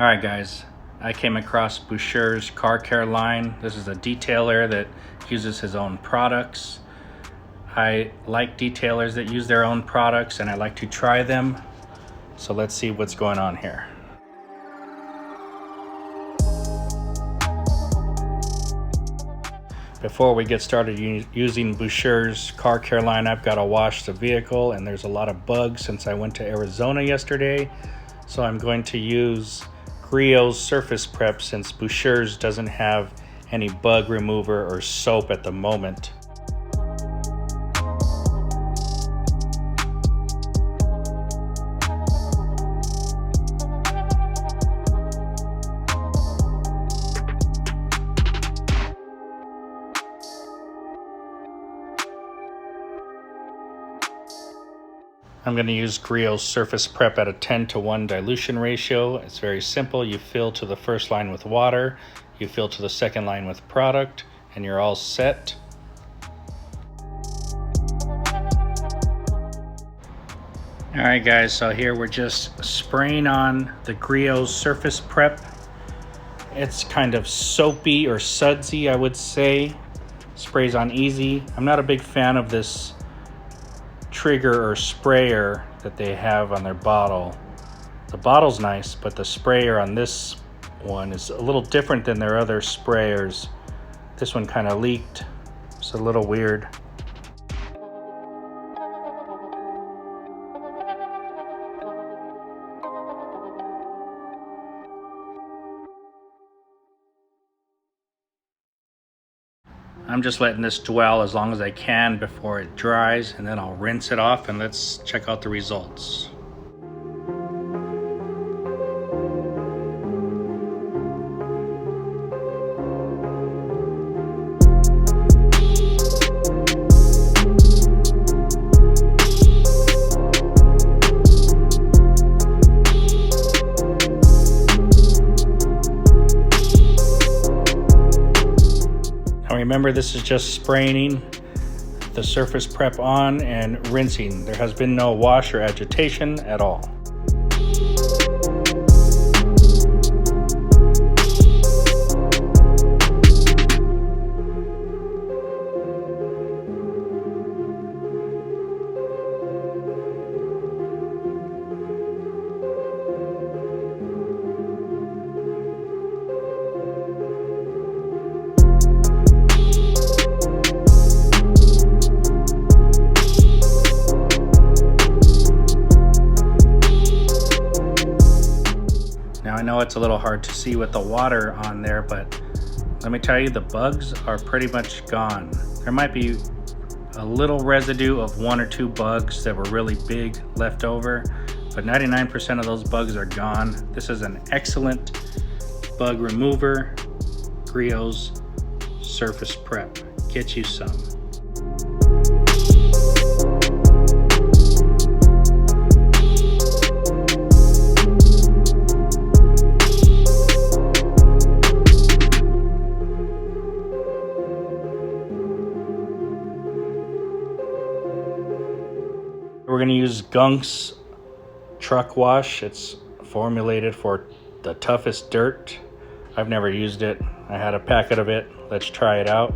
Alright guys, I came across Buschur's car care line. This is a detailer that uses his own products. I like detailers that use their own products and I like to try them. So let's see what's going on here. Before we get started using Buschur's car care line, I've got to wash the vehicle and there's a lot of bugs since I went to Arizona yesterday. So I'm going to use Griot's surface prep since Buschur's doesn't have any bug remover or soap at the moment. I'm going to use Griot's surface prep at a 10:1 dilution ratio. It's very simple. You fill to the first line with water, you fill to the second line with product, and you're all set. Alright guys, so here we're just spraying on the Griot's surface prep. It's kind of soapy or sudsy, I would say. Sprays on easy. I'm not a big fan of this trigger or sprayer that they have on their bottle. The bottle's nice, but the sprayer on this one is a little different than their other sprayers. This one kind of leaked. It's a little weird. I'm just letting this dwell as long as I can before it dries, and then I'll rinse it off and let's check out the results. Remember, this is just spraying the surface prep on and rinsing. There has been no wash or agitation at all. Now I know it's a little hard to see with the water on there, but let me tell you, the bugs are pretty much gone. There might be a little residue of 1 or 2 bugs that were really big left over, but 99% of those bugs are gone. This is an excellent bug remover. Griot's surface prep. Get you some. We're going to use Gunk's truck wash. It's formulated for the toughest dirt. I've never used it. I had a packet of it. Let's try it out.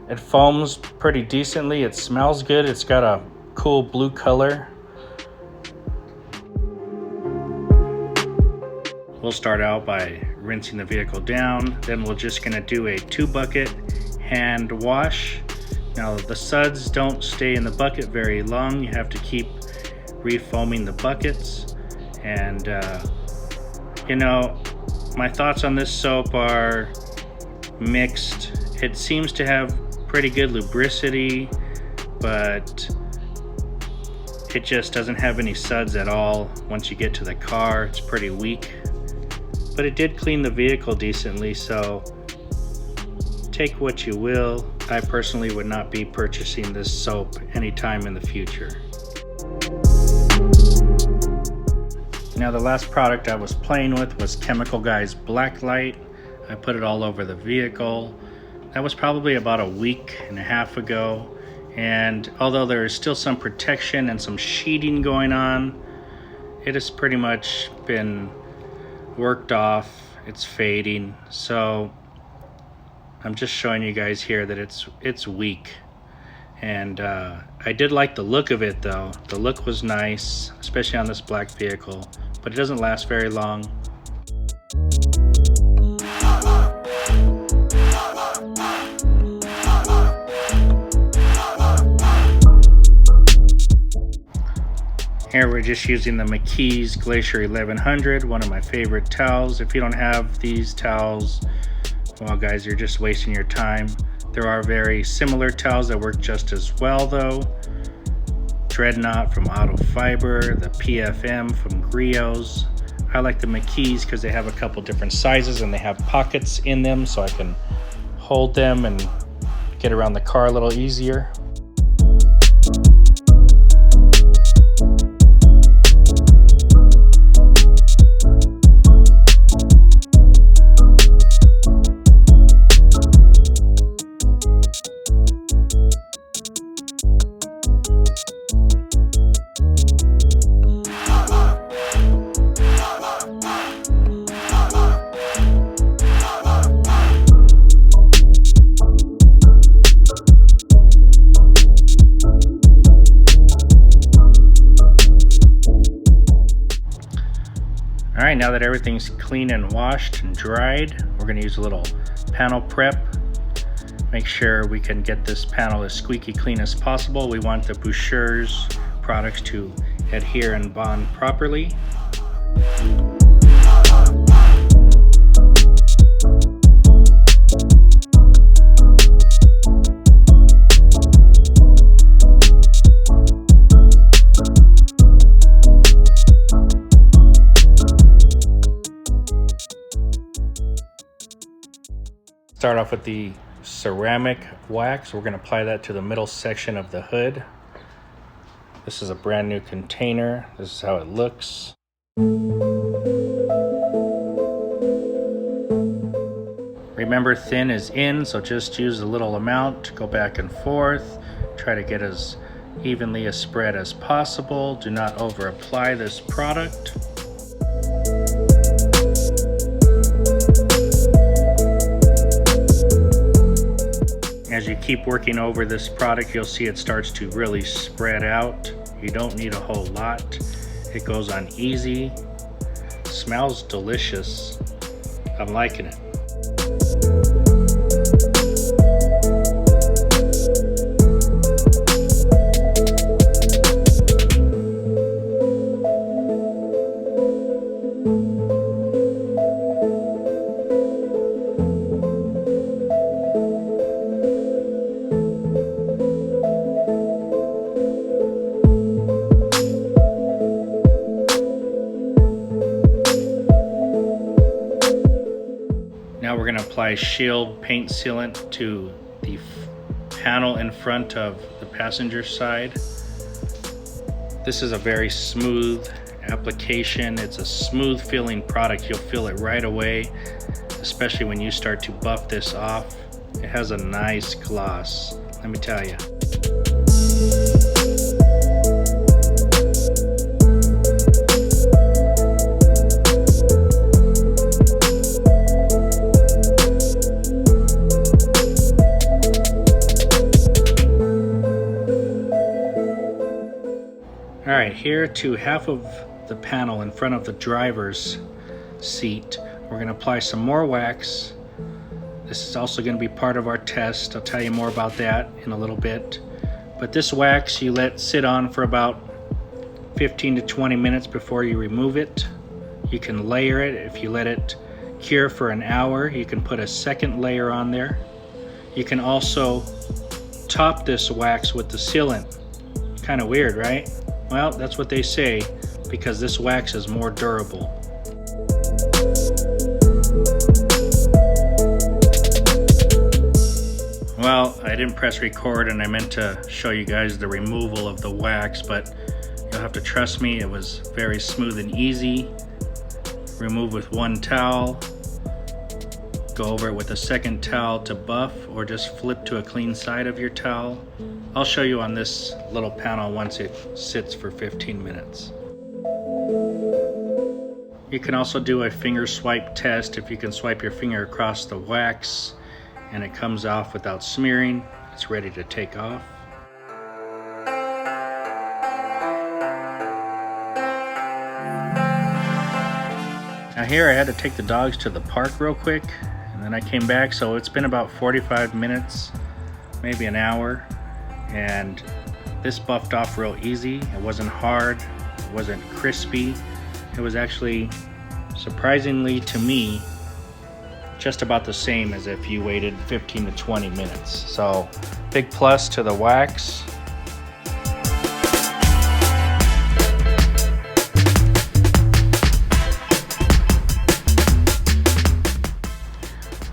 It foams pretty decently. It smells good. It's got a cool blue color. We'll start out by rinsing the vehicle down. Then we're just going to do a 2-bucket hand wash. Now the suds don't stay in the bucket very long. You have to keep refoaming the buckets. And you know, my thoughts on this soap are mixed. It seems to have pretty good lubricity, but it just doesn't have any suds at all. Once you get to the car, it's pretty weak. But it did clean the vehicle decently, so take what you will. I personally would not be purchasing this soap anytime in the future. Now the last product I was playing with was Chemical Guy's Black Light. I put it all over the vehicle. That was probably about a week and a half ago, and although there is still some protection and some sheeting going on, it has pretty much been worked off, it's fading, so I'm just showing you guys here that it's weak. And I did like the look of it though. The look was nice, especially on this black vehicle, but it doesn't last very long. Here we're just using the Makis Glacier 1100, one of my favorite towels. If you don't have these towels, well guys, you're just wasting your time. There are very similar towels that work just as well though. Dreadnought from Auto Fiber, the PFM from Griots. I like the Makis because they have a couple different sizes and they have pockets in them so I can hold them and get around the car a little easier. All right, now that everything's clean and washed and dried, we're gonna use a little panel prep. Make sure we can get this panel as squeaky clean as possible. We want the Buschur's products to adhere and bond properly. Start off with the ceramic wax. We're going to apply that to the middle section of the hood. This is a brand new container. This is how it looks. Remember, thin is in, so just use a little amount. Go back and forth. Try to get as evenly a spread as possible. Do not over apply this product. As you keep working over this product, you'll see it starts to really spread out. You don't need a whole lot. It goes on easy. Smells delicious. I'm liking it. Now we're going to apply Shield paint sealant to the panel in front of the passenger side. This is a very smooth application. It's a smooth feeling product. You'll feel it right away, especially when you start to buff this off. It has a nice gloss, let me tell you. All right, here to half of the panel in front of the driver's seat, we're going to apply some more wax. This is also going to be part of our test. I'll tell you more about that in a little bit. But this wax you let sit on for about 15 to 20 minutes before you remove it. You can layer it. If you let it cure for an hour, you can put a second layer on there. You can also top this wax with the sealant. Kind of weird, right? Well, that's what they say, because this wax is more durable. Well, I didn't press record and I meant to show you guys the removal of the wax, but you'll have to trust me, it was very smooth and easy. Remove with one towel, go over it with a second towel to buff, or just flip to a clean side of your towel. I'll show you on this little panel once it sits for 15 minutes. You can also do a finger swipe test. If you can swipe your finger across the wax and it comes off without smearing, it's ready to take off. Now here I had to take the dogs to the park real quick, and then I came back, so it's been about 45 minutes, maybe an hour, and this buffed off real easy. It wasn't hard, it wasn't crispy. It was actually, surprisingly to me, just about the same as if you waited 15 to 20 minutes. So, big plus to the wax.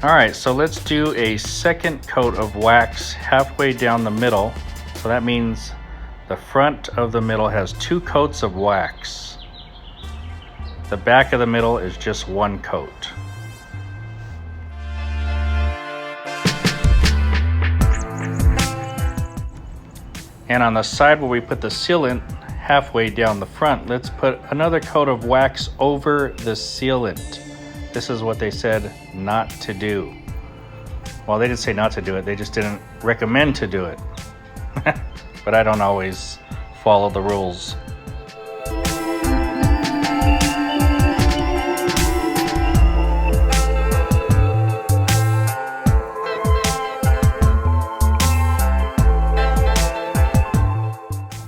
Alright, so let's do a second coat of wax halfway down the middle. So that means the front of the middle has 2 coats of wax. The back of the middle is just 1 coat. And on the side where we put the sealant halfway down the front, let's put another coat of wax over the sealant. This is what they said not to do. Well, they didn't say not to do it, they just didn't recommend to do it. But I don't always follow the rules.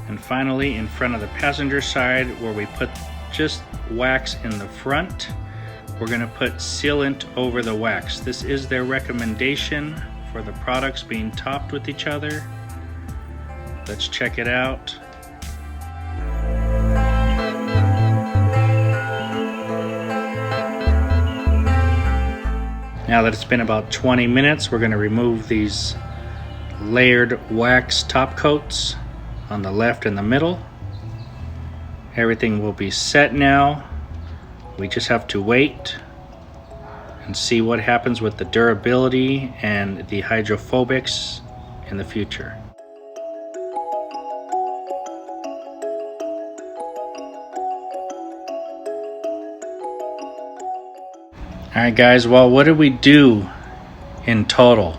And finally, in front of the passenger side, where we put just wax in the front, we're going to put sealant over the wax. This is their recommendation for the products being topped with each other. Let's check it out. Now that it's been about 20 minutes, we're going to remove these layered wax top coats on the left and the middle. Everything will be set now. We just have to wait and see what happens with the durability and the hydrophobics in the future. Alright guys, well, what did we do in total?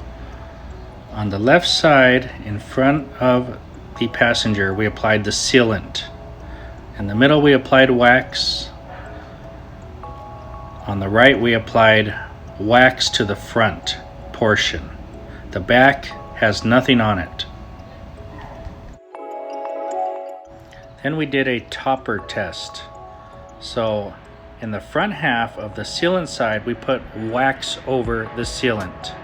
On the left side, in front of the passenger, we applied the sealant. In the middle, we applied wax. On the right, we applied wax to the front portion. The back has nothing on it. Then we did a topper test. So in the front half of the sealant side, we put wax over the sealant.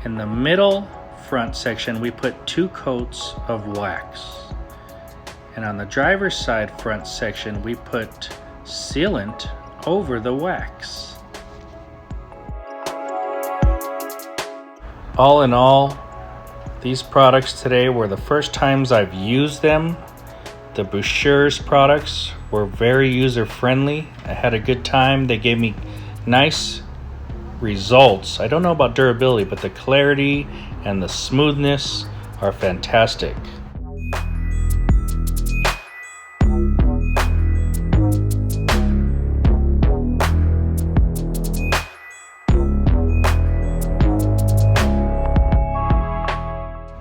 In the middle front section, we put 2 coats of wax. And on the driver's side front section, we put sealant over the wax. All in all, these products today were the first times I've used them. The Buschur's products were very user-friendly. I had a good time. They gave me nice results. I don't know about durability, but the clarity and the smoothness are fantastic.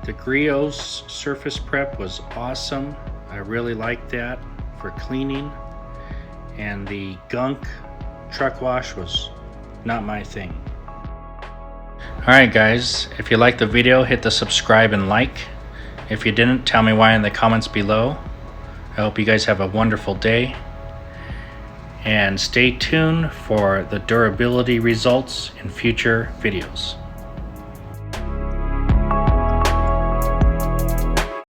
The Griots surface prep was awesome. I really liked that for cleaning. And the Gunk truck wash was not my thing. Alright guys, if you liked the video, hit the subscribe and like. If you didn't, tell me why in the comments below. I hope you guys have a wonderful day. And stay tuned for the durability results in future videos.